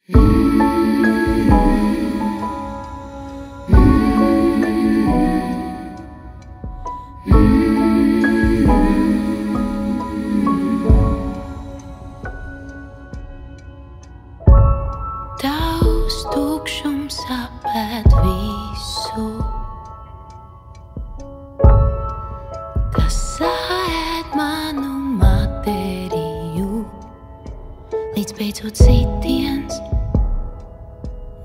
Tavs tukšums apēd visu, kas saēd manu materiju, līdz beidzot sitiens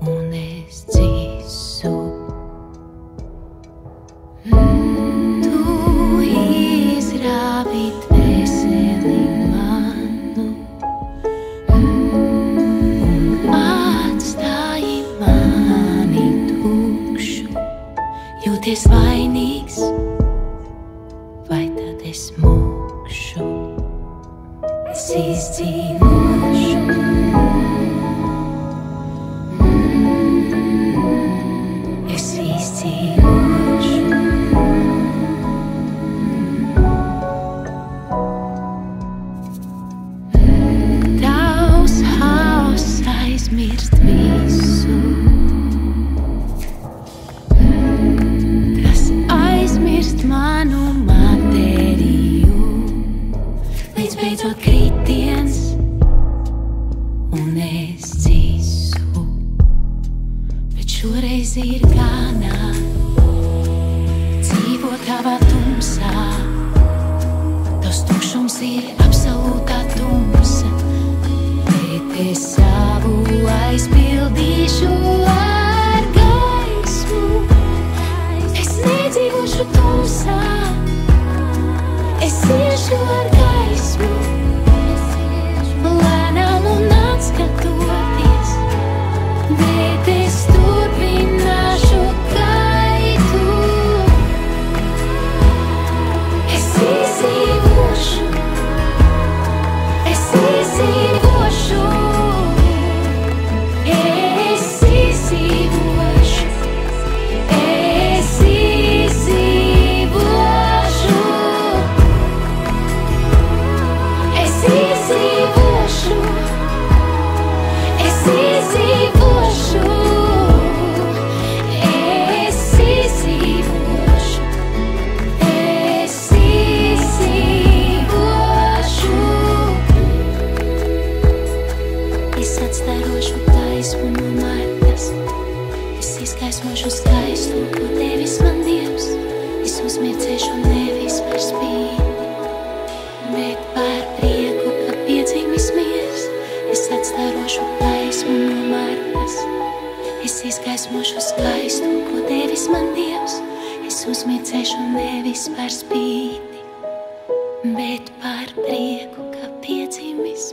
un es dzīsu. Tu izrāvi dvēseli manu un atstāji mani tukšu. Jūties vainīgs, vai tad es mūkšu? Es izdzīvošu. Es izdzīvošu. Tavs hauss aizmirst visu, tas aizmirst manu materiju, līdz beidzot kritiens un es dzīsu. Bet šoreiz ir gana dzīvot tavā tumsā. Tavs tukšums ir absolūtā tumsa, bet es savu aizpildīšu ar gaismu. Es nedzīvošu tumsā, es iešu ar gaismu. Lēnām un atskatoties, bet es turpināšu gaitu. Es izdzīvošu. Es izdzīvošu. Es izdzīvošu. Es izdzīvošu. Es izdzīvošu. Es izdzīvošu. Es izdzīvošu. Es izdzīvošu. Es atstarošu gaismu no martas. Es izgaismošu skaistu, ko devis man Dievs. Es uzmirdzēšu nevis par spīti, bet par prieku, ka piedzimis miers. Es atstarošu gaismu no martas. Es izgaismošu skaistu, ko devis man Dievs. Es uzmirdzēšu nevis par spīti, bet par prieku, ka piedzimis